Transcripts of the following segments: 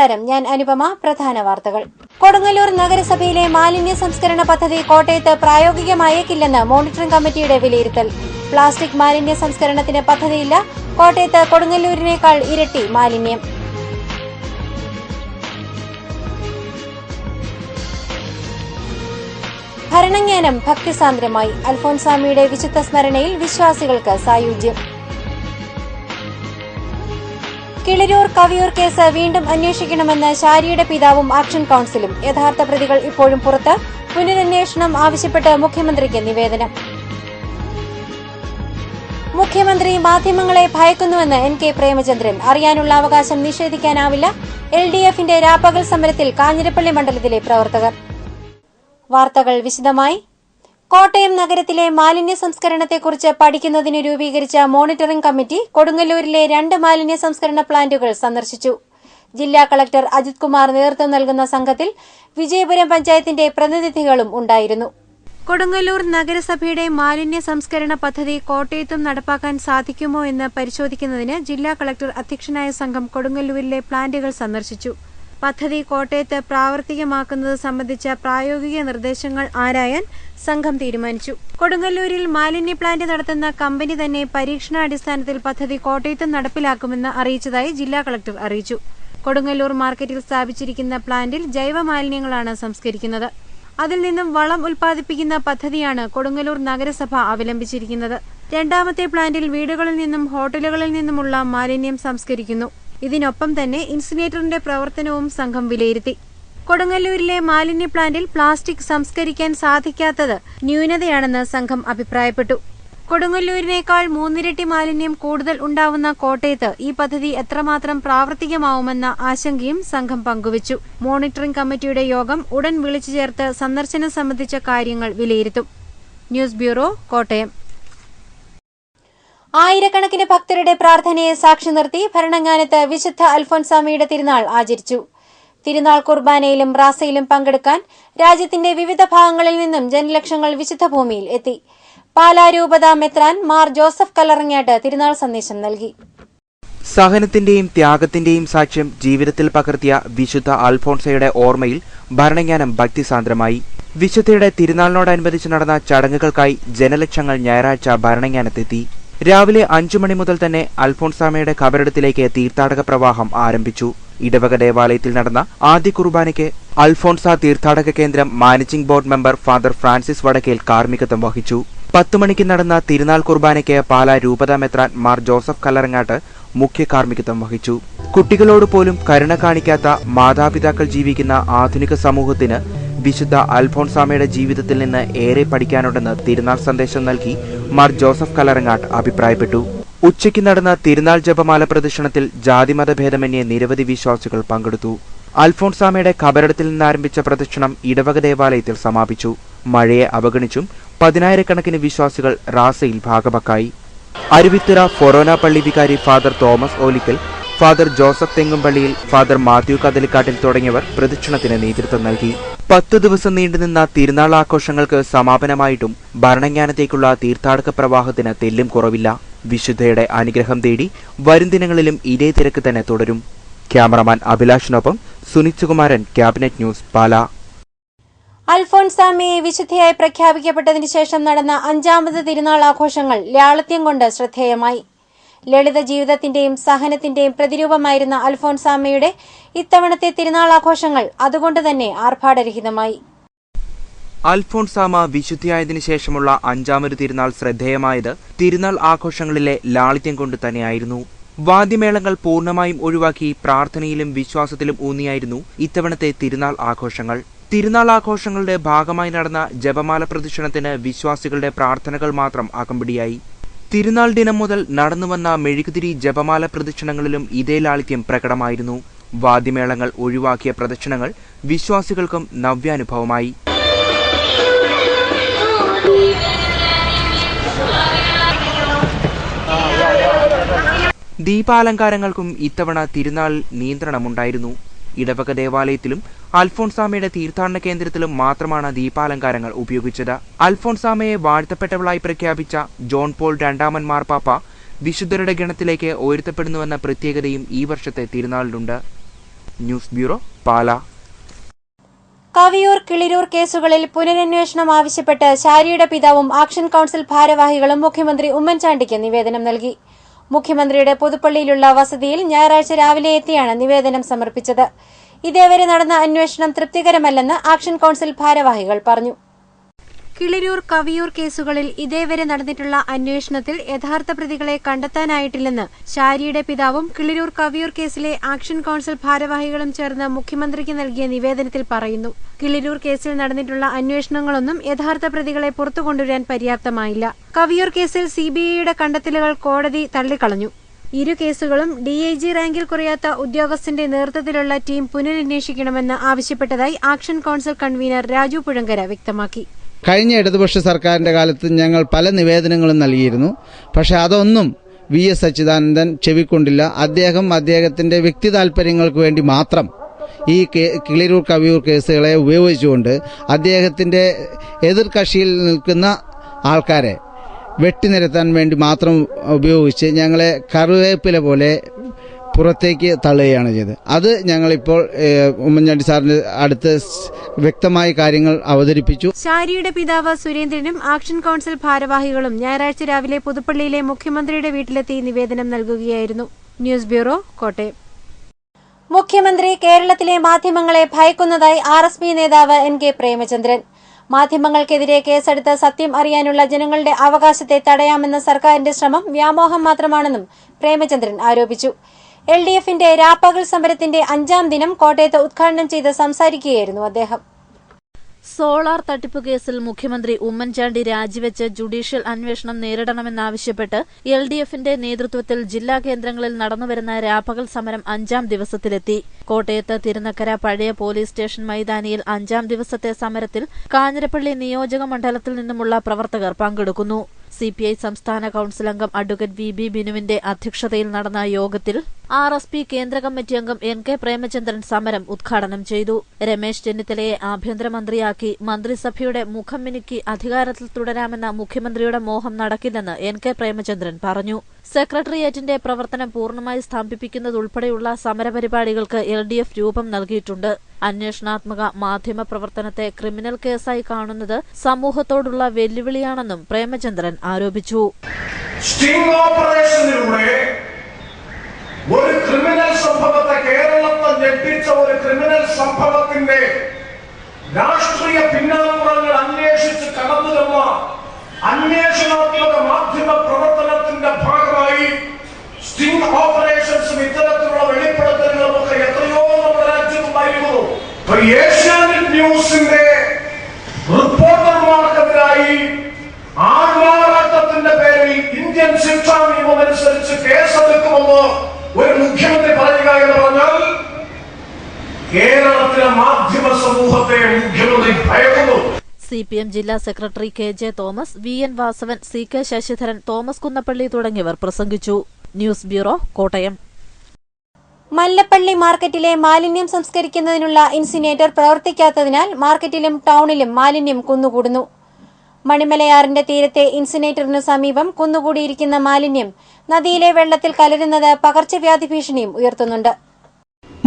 നമസ്കാരം, ഞാൻ അനുപമ. പ്രധാന വാർത്തകൾ. കൊടുങ്ങല്ലൂർ നഗരസഭയിലെ മാലിന്യ സംസ്കരണ പദ്ധതി കോട്ടയത്ത് പ്രായോഗികമായേക്കില്ലെന്ന് മോണിറ്ററിംഗ് കമ്മിറ്റിയുടെ വിലയിരുത്തൽ. പ്ലാസ്റ്റിക് മാലിന്യ സംസ്കരണത്തിന് പദ്ധതിയില്ല. കോട്ടയത്ത് കൊടുങ്ങല്ലൂരിനേക്കാൾ ഇരട്ടി മാലിന്യം. ഭരണജ്ഞാനം ഭക്തിസാന്ദ്രമായി. അൽഫോൻസാമിയുടെ വിശുദ്ധ സ്മരണയിൽ വിശ്വാസികൾക്ക് സായുജ്യം. കിളിരൂർ കവിയൂർ കേസ് വീണ്ടും അന്വേഷിക്കണമെന്ന് ഷാരിയുടെ പിതാവും ആക്ഷൻ കൌൺസിലും. യഥാർത്ഥ പ്രതികൾ ഇപ്പോഴും പുറത്ത്. പുനരന്വേഷണം ആവശ്യപ്പെട്ട് മുഖ്യമന്ത്രിക്ക് നിവേദനം. മുഖ്യമന്ത്രി മാധ്യമങ്ങളെ ഭയക്കുന്നുവെന്ന് NK പ്രേമചന്ദ്രൻ. അറിയാനുള്ള അവകാശം നിഷേധിക്കാനാവില്ല. LDFന്റെ രാപ്പകൽ സമരത്തിൽ കാഞ്ഞിരപ്പള്ളി മണ്ഡലത്തിലെ പ്രവർത്തകർ. വാർത്തകൾ വിശദമായി. കോട്ടയം നഗരത്തിലെ മാലിന്യ സംസ്കരണത്തെക്കുറിച്ച് പഠിക്കുന്നതിന് രൂപീകരിച്ച മോണിറ്ററിംഗ് കമ്മിറ്റി കൊടുങ്ങല്ലൂരിലെ 2 മാലിന്യ സംസ്കരണ പ്ലാന്റുകൾ സന്ദർശിച്ചു. ജില്ലാ കളക്ടർ അജിത് കുമാർ നേതൃത്വം നൽകുന്ന സംഘത്തിൽ വിജയപുരം പഞ്ചായത്തിന്റെ പ്രതിനിധികളും ഉണ്ടായിരുന്നു. കൊടുങ്ങല്ലൂർ നഗരസഭയുടെ മാലിന്യ സംസ്കരണ പദ്ധതി കോട്ടയത്തും നടപ്പാക്കാൻ സാധിക്കുമോ എന്ന് പരിശോധിക്കുന്നതിന് ജില്ലാ കളക്ടർ അധ്യക്ഷനായ സംഘം കൊടുങ്ങല്ലൂരിലെ പ്ലാന്റുകൾ സന്ദർശിച്ചു. പദ്ധതി കോട്ടയത്ത് പ്രാവർത്തികമാക്കുന്നത് സംബന്ധിച്ച പ്രായോഗിക നിർദ്ദേശങ്ങൾ ആരായാൻ സംഘം തീരുമാനിച്ചു. കൊടുങ്ങല്ലൂരിൽ മാലിന്യ പ്ലാന്റ് നടത്തുന്ന കമ്പനി തന്നെ പരീക്ഷണാടിസ്ഥാനത്തിൽ പദ്ധതി കോട്ടയത്തും നടപ്പിലാക്കുമെന്ന് അറിയിച്ചതായി ജില്ലാ കളക്ടർ അറിയിച്ചു. കൊടുങ്ങല്ലൂർ മാർക്കറ്റിൽ സ്ഥാപിച്ചിരിക്കുന്ന പ്ലാന്റിൽ ജൈവ മാലിന്യങ്ങളാണ് സംസ്കരിക്കുന്നത്. അതിൽ നിന്നും വളം ഉൽപ്പാദിപ്പിക്കുന്ന പദ്ധതിയാണ് കൊടുങ്ങല്ലൂർ നഗരസഭ അവലംബിച്ചിരിക്കുന്നത്. രണ്ടാമത്തെ പ്ലാന്റിൽ വീടുകളിൽ നിന്നും ഹോട്ടലുകളിൽ നിന്നുമുള്ള മാലിന്യം സംസ്കരിക്കുന്നു. ഇതിനൊപ്പം തന്നെ ഇൻസിനേറ്ററിന്റെ പ്രവർത്തനവും സംഘം വിലയിരുത്തി. കൊടുങ്ങല്ലൂരിലെ മാലിന്യ പ്ലാന്റിൽ പ്ലാസ്റ്റിക് സംസ്കരിക്കാൻ സാധിക്കാത്തത് ന്യൂനതയാണെന്ന് സംഘം അഭിപ്രായപ്പെട്ടു. കൊടുങ്ങല്ലൂരിനേക്കാൾ 3 ഇരട്ടി മാലിന്യം കൂടുതൽ ഉണ്ടാവുന്ന കോട്ടയത്ത് ഈ പദ്ധതി എത്രമാത്രം പ്രാവർത്തികമാവുമെന്ന ആശങ്കയും സംഘം പങ്കുവച്ചു. മോണിറ്ററിംഗ് കമ്മിറ്റിയുടെ യോഗം ഉടൻ വിളിച്ചു ചേർത്ത് സന്ദർശനം സംബന്ധിച്ച കാര്യങ്ങൾ വിലയിരുത്തും. News bureau, Kottayam. ആയിരക്കണക്കിന് ഭക്തരുടെ പ്രാർത്ഥനയെ സാക്ഷി നിർത്തി ഭരണങ്ങാനത്ത് വിശുദ്ധ അൽഫോൻസാമിയുടെ തിരുനാൾ ആചരിച്ചു. തിരുനാൾ കുർബാനയിലും റാസയിലും പങ്കെടുക്കാൻ രാജ്യത്തിന്റെ വിവിധ ഭാഗങ്ങളിൽ നിന്നും ജനലക്ഷങ്ങൾ വിശുദ്ധ ഭൂമിയിൽ എത്തി. പാലാ രൂപത മെത്രാൻ മാർ ജോസഫ് കല്ലറങ്ങാട്ട് തിരുനാൾ സന്ദേശം നൽകി. സഹനത്തിന്റെയും ത്യാഗത്തിന്റെയും സാക്ഷ്യം ജീവിതത്തിൽ പകർത്തിയ വിശുദ്ധ അൽഫോൻസയുടെ ഓർമ്മയിൽ ഭരണജ്ഞാനം ഭക്തിസാന്ദ്രമായി. വിശുദ്ധയുടെ തിരുനാളിനോടനുബന്ധിച്ച് നടന്ന ചടങ്ങുകൾക്കായി ജനലക്ഷങ്ങൾ ഞായറാഴ്ച ഭരണജ്ഞാനത്തെത്തി. രാവിലെ 5 മണി മുതൽ തന്നെ അൽഫോൻസാമയുടെ ഖബറിടത്തിലേക്ക് തീർത്ഥാടക പ്രവാഹം ആരംഭിച്ചു. ഇടവക ദേവാലയത്തിൽ നടന്ന ആദ്യ കുർബാനയ്ക്ക് അൽഫോൻസ തീർത്ഥാടക കേന്ദ്രം managing board member father Francis Vadakkel കാർമ്മികത്വം വഹിച്ചു. 10 മണിക്ക് നടന്ന തിരുനാൾ കുർബാനയ്ക്ക് പാലാ രൂപത മെത്രാൻ മാർ ജോസഫ് കല്ലറങ്ങാട്ട് മുഖ്യ കാർമ്മികത്വം വഹിച്ചു. കുട്ടികളോട് പോലും കരുണ കാണിക്കാത്ത മാതാപിതാക്കൾ ജീവിക്കുന്ന ആധുനിക സമൂഹത്തിന് വിശുദ്ധ അൽഫോൻസാമയുടെ ജീവിതത്തിൽ നിന്ന് ഏറെ പഠിക്കാനുണ്ടെന്ന് തിരുനാൾ സന്ദേശം നൽകി മാർ ജോസഫ് കല്ലറങ്ങാട്ട് അഭിപ്രായപ്പെട്ടു. ഉച്ചയ്ക്ക് നടന്ന തിരുനാൾ ജപമാല പ്രദക്ഷിണത്തിൽ ജാതിമതഭേദമന്യേ നിരവധി വിശ്വാസികൾ പങ്കെടുത്തു. അൽഫോൻസാമയുടെ ഖബറിടത്തിൽ നിന്നാരംഭിച്ച പ്രദക്ഷിണം ഇടവക ദേവാലയത്തിൽ സമാപിച്ചു. മഴയെ അവഗണിച്ചും 10,000-കണക്കിന് വിശ്വാസികൾ റാസയിൽ ഭാഗഭാക്കായി. അരുവിത്തുറ ഫൊറോന പള്ളി വികാരി father Thomas Olickal, father Joseph തെങ്ങുംപള്ളിയിൽ, ഫാദർ മാത്യു കദലിക്കാട്ടിൽ തുടങ്ങിയവർ പ്രദക്ഷിണത്തിന് നേതൃത്വം നൽകി. 10 ദിവസം നീണ്ടുനിന്ന തിരുനാൾ ആഘോഷങ്ങൾക്ക് സമാപനമായിട്ടും ഭരണജ്ഞാനത്തേക്കുള്ള തീർത്ഥാടക പ്രവാഹത്തിന് തെല്ലും കുറവില്ല. വിശുദ്ധയുടെ അനുഗ്രഹം തേടി വരും ദിനങ്ങളിലും ഇതേ തിരക്ക് തന്നെ തുടരും. ക്യാമറമാൻ അഭിലാഷിനൊപ്പം സുനിത് സുകുമാരൻ, ക്യാബിനറ്റ് ന്യൂസ്, പാലാ. അൽഫോൻസാമയെ വിശുദ്ധയായി പ്രഖ്യാപിക്കപ്പെട്ടതിനു ശേഷം നടന്ന 5ാമത് തിരുനാൾ ആഘോഷങ്ങൾ ലാളിത്യം കൊണ്ട് ശ്രദ്ധേയമായി. ലളിത ജീവിതത്തിന്റെയും സഹനത്തിന്റെയും പ്രതിരൂപമായിരുന്ന അൽഫോൻസാമയുടെ ഇത്തവണത്തെ തിരുനാൾ ആഘോഷങ്ങൾ അതുകൊണ്ട് തന്നെ ആർഭാടരഹിതമായി. അൽഫോൻസാമ വിശുദ്ധിയായതിനു ശേഷമുള്ള 5ാമൊരു തിരുനാൾ ശ്രദ്ധേയമായത് തിരുനാൾ ആഘോഷങ്ങളിലെ ലാളിത്യം കൊണ്ട് തന്നെയായിരുന്നു. വാദ്യമേളങ്ങൾ പൂർണ്ണമായും ഒഴിവാക്കി പ്രാർത്ഥനയിലും വിശ്വാസത്തിലും ഊന്നിയായിരുന്നു ഇത്തവണത്തെ തിരുനാൾ ആഘോഷങ്ങൾ. തിരുനാൾ ആഘോഷങ്ങളുടെ ഭാഗമായി നടന്ന ജപമാല പ്രദക്ഷിണത്തിന് വിശ്വാസികളുടെ പ്രാർത്ഥനകൾ മാത്രം അകമ്പടിയായി. തിരുനാൾ ദിനം മുതൽ നടന്നുവന്ന മെഴുകുതിരി ജപമാല പ്രദക്ഷിണങ്ങളിലും ഇതേ ലാളിത്യം പ്രകടമായിരുന്നു. വാദ്യമേളങ്ങൾ ഒഴിവാക്കിയ പ്രദക്ഷിണങ്ങൾ വിശ്വാസികൾക്കും നവ്യാനുഭവമായി. ദീപാലങ്കാരങ്ങൾക്കും ഇത്തവണ തിരുനാൾ നിയന്ത്രണമുണ്ടായിരുന്നു. ഇടവക ദേവാലയത്തിലും അൽഫോൻസാമയുടെ തീർത്ഥാടന കേന്ദ്രത്തിലും മാത്രമാണ് ദീപാലങ്കാരങ്ങൾ ഉപയോഗിച്ചത്. അൽഫോൻസാമയെ വാഴ്ത്തപ്പെട്ടവളായി പ്രഖ്യാപിച്ച ജോൺ പോൾ 2 മാർപ്പാപ്പ വിശുദ്ധരുടെ ഗണത്തിലേക്ക് ഉയർത്തപ്പെടുന്നുവെന്ന പ്രത്യേകതയും ഈ വർഷത്തെ തിരുനാളിലുണ്ട്. News bureau, Pala. കവിയൂർ കിളിരൂർ കേസുകളിൽ പുനരന്വേഷണം ആവശ്യപ്പെട്ട് ശാരിയുടെ പിതാവും ആക്ഷൻ കൌൺസിൽ ഭാരവാഹികളും മുഖ്യമന്ത്രി ഉമ്മൻചാണ്ടിക്ക് നിവേദനം നൽകി. മുഖ്യമന്ത്രിയുടെ പുതുപ്പള്ളിയിലുള്ള വസതിയിൽ ഞായറാഴ്ച രാവിലെ എത്തിയാണ് നിവേദനം സമർപ്പിച്ചത്. ഇതേവരെ നടന്ന അന്വേഷണം തൃപ്തികരമല്ലെന്ന് ആക്ഷൻ കൌൺസിൽ ഭാരവാഹികൾ പറഞ്ഞു. കിളിരൂർ കവിയൂർ കേസുകളിൽ ഇതേവരെ നടന്നിട്ടുള്ള അന്വേഷണത്തിൽ യഥാർത്ഥ പ്രതികളെ കണ്ടെത്താനായിട്ടില്ലെന്ന് ശാരിയുടെ പിതാവും കിളിരൂർ കവിയൂർ കേസിലെ ആക്ഷൻ കൌൺസിൽ ഭാരവാഹികളും ചേർന്ന് മുഖ്യമന്ത്രിക്ക് നൽകിയ നിവേദനത്തിൽ പറയുന്നു. കിളിരൂർ കേസിൽ നടന്നിട്ടുള്ള അന്വേഷണങ്ങളൊന്നും യഥാർത്ഥ പ്രതികളെ പുറത്തുകൊണ്ടുവരാൻ പര്യാപ്തമായില്ല. കവിയൂർ കേസിൽ സിബിഐയുടെ കണ്ടെത്തലുകൾ കോടതി തള്ളിക്കളഞ്ഞു. ഇരു കേസുകളും DIG റാങ്കിൽ കുറയാത്ത ഉദ്യോഗസ്ഥന്റെ നേതൃത്വത്തിലുള്ള ടീം പുനരന്വേഷിക്കണമെന്ന് ആവശ്യപ്പെട്ടതായി action council convener Raju Puzhankara വ്യക്തമാക്കി. കഴിഞ്ഞ ഇടതുപക്ഷ സർക്കാരിൻ്റെ കാലത്ത് ഞങ്ങൾ പല നിവേദനങ്ങളും നൽകിയിരുന്നു. പക്ഷേ അതൊന്നും VS അച്യുതാനന്ദൻ ചെവിക്കൊണ്ടില്ല. അദ്ദേഹത്തിൻ്റെ വ്യക്തി താൽപ്പര്യങ്ങൾക്ക് വേണ്ടി മാത്രം ഈ കിളിരൂർ കവിയൂർ കേസുകളെ ഉപയോഗിച്ചുകൊണ്ട് അദ്ദേഹത്തിൻ്റെ എതിർകക്ഷിയിൽ നിൽക്കുന്ന ആൾക്കാരെ വെട്ടിനിരത്താൻ വേണ്ടി മാത്രം ഉപയോഗിച്ച് ഞങ്ങളെ കറിവേപ്പില പോലെ പുറത്തേക്ക് തള്ളുകയാണ് ചെയ്തത്. അത് ഞങ്ങളിപ്പോൾ ഉമ്മൻചാണ്ടി സാറിന്റെ അടുത്ത് വ്യക്തമായ കാര്യങ്ങൾ അവതരിപ്പിച്ചു. ശാരിയുടെ പിതാവ് സുരേന്ദ്രനും ആക്ഷൻ കൌൺസിൽ ഭാരവാഹികളും ഞായറാഴ്ച രാവിലെ പുതുപ്പള്ളിയിലെ മുഖ്യമന്ത്രിയുടെ വീട്ടിലെത്തി നിവേദനം നൽകുകയായിരുന്നു. News bureau, Kottayam. മുഖ്യമന്ത്രി കേരളത്തിലെ മാധ്യമങ്ങളെ ഭയക്കുന്നതായി RSP നേതാവ് NK പ്രേമചന്ദ്രൻ. മാധ്യമങ്ങൾക്കെതിരെ കേസെടുത്ത് സത്യം അറിയാനുള്ള ജനങ്ങളുടെ അവകാശത്തെ തടയാമെന്ന സർക്കാരിന്റെ ശ്രമം വ്യാമോഹം മാത്രമാണെന്നും പ്രേമചന്ദ്രൻ ആരോപിച്ചു. LDFന്റെ രാപ്പകൽ സമരത്തിന്റെ 5ാം ദിനം കോട്ടയത്ത് ഉദ്ഘാടനം ചെയ്ത് സംസാരിക്കുകയായിരുന്നു അദ്ദേഹം. സോളാർ തട്ടിപ്പ് കേസിൽ മുഖ്യമന്ത്രി ഉമ്മൻചാണ്ടി രാജിവെച്ച് ജുഡീഷ്യൽ അന്വേഷണം നേരിടണമെന്നാവശ്യപ്പെട്ട് LDFന്റെ നേതൃത്വത്തിൽ ജില്ലാ കേന്ദ്രങ്ങളിൽ നടന്നുവരുന്ന രാപ്പകൽ സമരം 5ാം ദിവസത്തിലെത്തി. കോട്ടയത്ത് തിരുനക്കര പഴയ പോലീസ് സ്റ്റേഷൻ മൈതാനിയിൽ 5ാം ദിവസത്തെ സമരത്തിൽ കാഞ്ഞിരപ്പള്ളി നിയോജക മണ്ഡലത്തിൽ നിന്നുമുള്ള പ്രവർത്തകർ പങ്കെടുക്കുന്നു. CPI സംസ്ഥാന കൌൺസിൽ അംഗം അഡ്വക്കേറ്റ് VB ബിനുവിന്റെ അധ്യക്ഷതയിൽ നടന്ന യോഗത്തിൽ RSP കേന്ദ്ര കമ്മിറ്റി അംഗം NK പ്രേമചന്ദ്രൻ സമരം ഉദ്ഘാടനം ചെയ്തു. രമേശ് ചെന്നിത്തലയെ ആഭ്യന്തരമന്ത്രിയാക്കി മന്ത്രിസഭയുടെ മുഖം മിനുക്കി അധികാരത്തിൽ തുടരാമെന്ന മുഖ്യമന്ത്രിയുടെ മോഹം നടക്കില്ലെന്ന് NK പ്രേമചന്ദ്രൻ പറഞ്ഞു. സെക്രട്ടേറിയറ്റിന്റെ പ്രവർത്തനം പൂർണ്ണമായി സ്തംഭിപ്പിക്കുന്നതുൾപ്പെടെയുള്ള സമരപരിപാടികൾക്ക് LDF രൂപം നൽകിയിട്ടുണ്ട്. അന്വേഷണാത്മക മാധ്യമ പ്രവർത്തനത്തെ ക്രിമിനൽ കേസായി കാണുന്നത് സമൂഹത്തോടുള്ള വെല്ലുവിളിയാണെന്നും പ്രേമചന്ദ്രൻ ആരോപിച്ചു. സ്റ്റിംഗ് ഓപ്പറേഷനിലൂടെ ഒരു ക്രിമിനൽ സംഭവത്തെ, കേരളത്തെ ഞെട്ടിച്ച ഒരു ക്രിമിനൽ സംഭവത്തിന്റെ രാഷ്ട്രീയ പിന്നാമ്പുറങ്ങൾ അന്വേഷിച്ച് കടന്നുവന്ന അന്വേഷണാത്മക മാധ്യമ പ്രവർത്തനത്തിന്റെ ഭാഗമായി സ്റ്റിംഗ് ഓപ്പറേഷൻസും ഇത്തരത്തിലുള്ള വെളിപ്പെടുത്തലുകളും ഒക്കെ എത്രയോ നമ്മുടെ രാജ്യത്തുണ്ടായിരുന്നു. ഏഷ്യാനെറ്റ് ന്യൂസിന്റെ റിപ്പോർട്ടർമാർക്കെതിരായി ആൾമാറാട്ടത്തിന്റെ പേരിൽ ഇന്ത്യൻ ശിക്ഷാ നിയമം അനുസരിച്ച് കേസെടുക്കുമെന്ന് ഒരു മുഖ്യമന്ത്രി പറയുക എന്ന് പറഞ്ഞാൽ കേരളത്തിലെ മാധ്യമ സമൂഹത്തെ മുഖ്യമന്ത്രി ഭയക്കുന്നു. CPM ജില്ലാ സെക്രട്ടറി KJ തോമസ്, VN വാസവൻ, CK ശശിധരൻ, തോമസ് കുന്നപ്പള്ളി തുടങ്ങിയവർ പ്രസംഗിച്ചു. News bureau, Kottayam. മല്ലപ്പള്ളി മാർക്കറ്റിലെ മാലിന്യം സംസ്കരിക്കുന്നതിനുള്ള ഇൻസിനേറ്റർ പ്രവർത്തിക്കാത്തതിനാൽ മാർക്കറ്റിലും ടൌണിലും മാലിന്യം കുന്നുകൂടുന്നു. മണിമലയാറിന്റെ തീരത്തെ ഇൻസിനേറ്ററിനു സമീപം കുന്നുകൂടിയിരിക്കുന്ന മാലിന്യം നദിയിലെ വെള്ളത്തിൽ കലരുന്നത് പകർച്ചവ്യാധി ഭീഷണിയും ഉയർത്തുന്നുണ്ട്.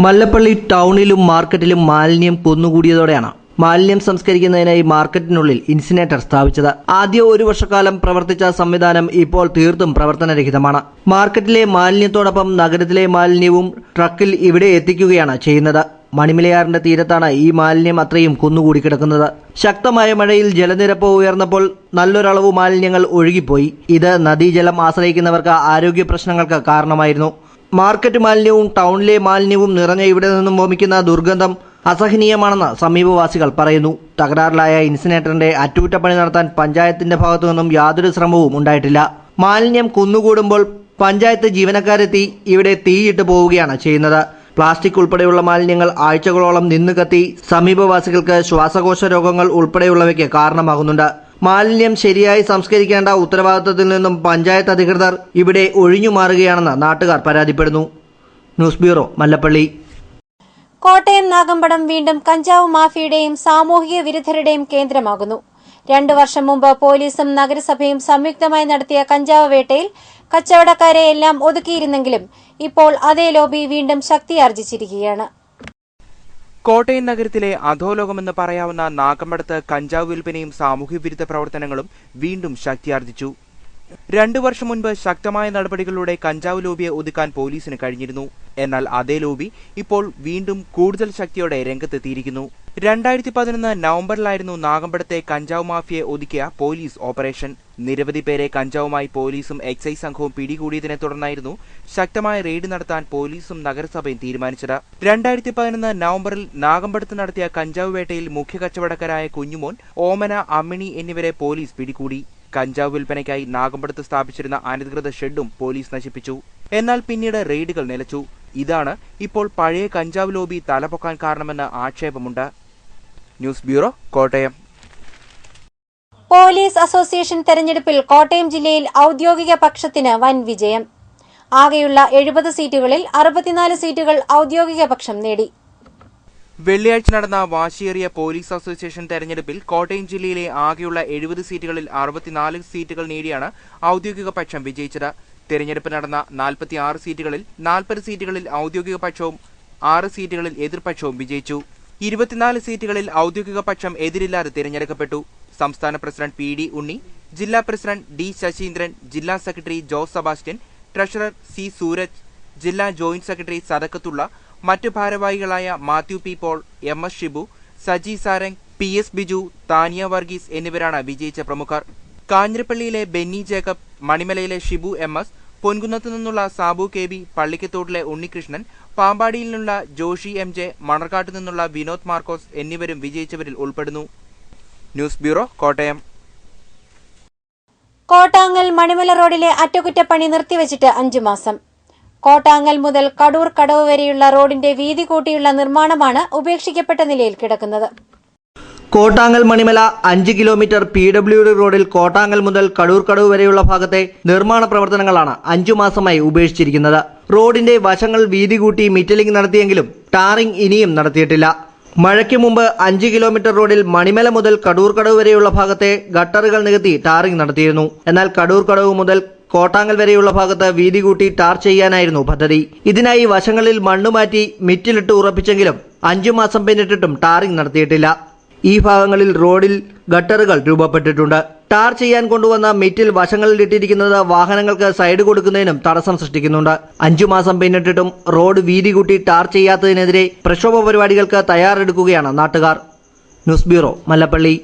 മല്ലപ്പള്ളി ടൌണിലും മാർക്കറ്റിലും മാലിന്യം കുന്നുകൂടിയതോടെയാണ് മാലിന്യം സംസ്കരിക്കുന്നതിനായി മാർക്കറ്റിനുള്ളിൽ ഇൻസിനേറ്റർ സ്ഥാപിച്ചത്. ആദ്യ 1 വർഷക്കാലം പ്രവർത്തിച്ച സംവിധാനം ഇപ്പോൾ തീർത്തും പ്രവർത്തനരഹിതമാണ്. മാർക്കറ്റിലെ മാലിന്യത്തോടൊപ്പം നഗരത്തിലെ മാലിന്യവും ട്രക്കിൽ ഇവിടെ എത്തിക്കുകയാണ് ചെയ്യുന്നത്. മണിമലയാറിന്റെ തീരത്താണ് ഈ മാലിന്യം അത്രയും കുന്നുകൂടി കിടക്കുന്നത്. ശക്തമായ മഴയിൽ ജലനിരപ്പ് ഉയർന്നപ്പോൾ നല്ലൊരളവ് മാലിന്യങ്ങൾ ഒഴുകിപ്പോയി. ഇത് നദീജലം ആശ്രയിക്കുന്നവർക്ക് ആരോഗ്യ പ്രശ്നങ്ങൾക്ക് കാരണമായിരുന്നു. മാർക്കറ്റ് മാലിന്യവും ടൗണിലെ മാലിന്യവും നിറഞ്ഞ ഇവിടെ നിന്നും വമിക്കുന്ന ദുർഗന്ധം അസഹനീയമാണെന്ന് സമീപവാസികൾ പറയുന്നു. തകരാറിലായ ഇൻസിനേറ്ററിന്റെ അറ്റകുറ്റപ്പണി നടത്താൻ പഞ്ചായത്തിന്റെ ഭാഗത്തു നിന്നും യാതൊരു ശ്രമവും ഉണ്ടായിട്ടില്ല. മാലിന്യം കുന്നുകൂടുമ്പോൾ പഞ്ചായത്ത് ജീവനക്കാരെത്തി ഇവിടെ തീയിട്ട് പോവുകയാണ് ചെയ്യുന്നത്. പ്ലാസ്റ്റിക് ഉൾപ്പെടെയുള്ള മാലിന്യങ്ങൾ ആഴ്ചകളോളം നിന്ന് കത്തി സമീപവാസികൾക്ക് ശ്വാസകോശ രോഗങ്ങൾ ഉൾപ്പെടെയുള്ളവയ്ക്ക് കാരണമാകുന്നുണ്ട്. മാലിന്യം ശരിയായി സംസ്കരിക്കേണ്ട ഉത്തരവാദിത്തത്തിൽ നിന്നും പഞ്ചായത്ത് അധികൃതർ ഇവിടെ ഒഴിഞ്ഞു മാറുകയാണെന്ന് നാട്ടുകാർ പരാതിപ്പെടുന്നു. News bureau, Mallappally. കോട്ടയം നാഗമ്പടം വീണ്ടും കഞ്ചാവ് മാഫിയയുടെയും സാമൂഹിക വിരുദ്ധരുടെയും കേന്ദ്രമാകുന്നു. 2 വർഷം മുമ്പ് പോലീസും നഗരസഭയും സംയുക്തമായി നടത്തിയ കഞ്ചാവ് വേട്ടയിൽ കച്ചവടക്കാരെ എല്ലാം ഒതുക്കിയിരുന്നെങ്കിലും ഇപ്പോൾ അതേ ലോബി വീണ്ടും ശക്തിയാർജിച്ചിരിക്കുകയാണ്. കോട്ടയം നഗരത്തിലെ അധോലോകമെന്ന് പറയാവുന്ന നാഗമ്പടത്ത് കഞ്ചാവ് വിൽപ്പനയും സാമൂഹ്യവിരുദ്ധ പ്രവർത്തനങ്ങളും വീണ്ടും ശക്തിയാർജിച്ചു. 2 വർഷം മുൻപ് ശക്തമായ നടപടികളിലൂടെ കഞ്ചാവ് ലോബിയെ ഒതുക്കാൻ പോലീസിന് കഴിഞ്ഞിരുന്നു. എന്നാൽ അതേ ലോബി ഇപ്പോൾ വീണ്ടും കൂടുതൽ ശക്തിയോടെ രംഗത്തെത്തിയിരിക്കുന്നു. 2011 നവംബറിലായിരുന്നു നാഗമ്പടത്തെ കഞ്ചാവ് മാഫിയയെ ഒതുക്കിയ പോലീസ് ഓപ്പറേഷൻ. നിരവധി പേരെ കഞ്ചാവുമായി പോലീസും എക്സൈസ് സംഘവും പിടികൂടിയതിനെ തുടർന്നായിരുന്നു ശക്തമായ റെയ്ഡ് നടത്താൻ പോലീസും നഗരസഭയും തീരുമാനിച്ചത്. 2011 നവംബറിൽ നാഗമ്പടത്ത് നടത്തിയ കഞ്ചാവ് വേട്ടയിൽ മുഖ്യ കച്ചവടക്കാരായ കുഞ്ഞുമോൻ, ഓമന, അമ്മിണി എന്നിവരെ പോലീസ് പിടികൂടി. കഞ്ചാവ് വിൽപ്പനയ്ക്കായി നാഗമ്പടത്ത് സ്ഥാപിച്ചിരുന്ന അനധികൃത ഷെഡും പോലീസ് നശിപ്പിച്ചു. എന്നാൽ പിന്നീട് റെയ്ഡുകൾ നിലച്ചു. ഇതാണ് ഇപ്പോൾ പഴയ കഞ്ചാവ് ലോബി തലപൊക്കാൻ കാരണമെന്ന് ആക്ഷേപമുണ്ട്. News bureau, Kottayam. Police association തെരഞ്ഞെടുപ്പിൽ കോട്ടയം ജില്ലയിൽ ഔദ്യോഗിക പക്ഷത്തിന് വൻ വിജയം. ആകെയുള്ള 70 സീറ്റുകളിൽ 64 സീറ്റുകൾ ഔദ്യോഗിക പക്ഷം നേടി. വെള്ളിയാഴ്ച നടന്ന വാശിയേറിയ പോലീസ് അസോസിയേഷൻ തെരഞ്ഞെടുപ്പിൽ കോട്ടയം ജില്ലയിലെ ആകെയുള്ള 70 സീറ്റുകളിൽ 64 സീറ്റുകൾ നേടിയാണ് ഔദ്യോഗിക പക്ഷം വിജയിച്ചത്. തെരഞ്ഞെടുപ്പ് നടന്ന 46 സീറ്റുകളിൽ 40 സീറ്റുകളിൽ ഔദ്യോഗിക പക്ഷവും 6 സീറ്റുകളിൽ എതിർപക്ഷവും വിജയിച്ചു. 24 സീറ്റുകളിൽ ഔദ്യോഗിക പക്ഷം എതിരില്ലാതെ തിരഞ്ഞെടുക്കപ്പെട്ടു. സംസ്ഥാന പ്രസിഡന്റ് PD ഉണ്ണി, ജില്ലാ പ്രസിഡന്റ് D ശശീന്ദ്രൻ, ജില്ലാ secretary Jose Sebastian, treasurer C Sooraj, ജില്ലാ ജോയിന്റ് സെക്രട്ടറി സദക്കത്തുള്ള, മറ്റു ഭാരവാഹികളായ Mathew P Paul, MS Shibu, Saji Sarang, PS Biju, Thania Varghese എന്നിവരാണ് വിജയിച്ച പ്രമുഖർ. കാഞ്ഞിരപ്പള്ളിയിലെ ബെന്നി ജേക്കബ്, മണിമലയിലെ ഷിബു MS, പൊൻകുന്നത്തു നിന്നുള്ള സാബു KB, പള്ളിക്കത്തോട്ടിലെ ഉണ്ണികൃഷ്ണൻ, പാമ്പാടിയിൽ നിന്നുള്ള ജോഷി MJ, മണർക്കാട്ടു നിന്നുള്ള വിനോദ് മാർക്കോസ് എന്നിവരും വിജയിച്ചവരിൽ ഉൾപ്പെടുന്നു. News bureau, Kottayam. കോട്ടാങ്ങൽ മണിമല റോഡിലെ അറ്റകുറ്റപ്പണി നിർത്തിവച്ചിട്ട് 5 മാസം. കോട്ടാങ്ങൽ മുതൽ കടൂർ കടവ് വരെയുള്ള റോഡിന്റെ വീതി കൂട്ടിയുള്ള നിർമ്മാണമാണ് ഉപേക്ഷിക്കപ്പെട്ട നിലയിൽ കിടക്കുന്നത്. കോട്ടാങ്ങൽ മണിമല 5 കിലോമീറ്റർ PWD റോഡിൽ കോട്ടാങ്ങൽ മുതൽ കടൂർ കടവ് വരെയുള്ള ഭാഗത്തെ നിർമ്മാണ പ്രവർത്തനങ്ങളാണ് 5 മാസമായി ഉപേക്ഷിച്ചിരിക്കുന്നത്. റോഡിന്റെ വശങ്ങൾ വീതി കൂട്ടി മിറ്റലിംഗ് നടത്തിയെങ്കിലും ടാറിംഗ് ഇനിയും നടത്തിയിട്ടില്ല. മഴയ്ക്ക് മുമ്പ് 5 കിലോമീറ്റർ റോഡിൽ മണിമല മുതൽ കടൂർ കടവ് വരെയുള്ള ഭാഗത്തെ ഗട്ടറുകൾ നികത്തി ടാറിംഗ് നടത്തിയിരുന്നു. എന്നാൽ കടൂർ കടവ് മുതൽ കോട്ടാങ്ങൽ വരെയുള്ള ഭാഗത്ത് വീതി കൂട്ടി ടാർ ചെയ്യാനായിരുന്നു പദ്ധതി. ഇതിനായി വശങ്ങളിൽ മണ്ണുമാറ്റി മിറ്റിലിട്ട് ഉറപ്പിച്ചെങ്കിലും 5 മാസം പിന്നിട്ടിട്ടും ടാറിംഗ് നടത്തിയിട്ടില്ല. ഈ ഭാഗങ്ങളിൽ റോഡിൽ ഗട്ടറുകൾ രൂപപ്പെട്ടിട്ടുണ്ട്. ടാർ ചെയ്യാൻ കൊണ്ടുവന്ന മിറ്റിൽ വശങ്ങളിൽ ഇട്ടിരിക്കുന്നത് വാഹനങ്ങൾക്ക് സൈഡ് കൊടുക്കുന്നതിനും തടസ്സം സൃഷ്ടിക്കുന്നുണ്ട്. 5 മാസം പിന്നിട്ടിട്ടും റോഡ് വീതി കൂട്ടി ടാർ ചെയ്യാത്തതിനെതിരെ പ്രക്ഷോഭ പരിപാടികൾക്ക് തയ്യാറെടുക്കുകയാണ് നാട്ടുകാർ. News bureau, Mallappally.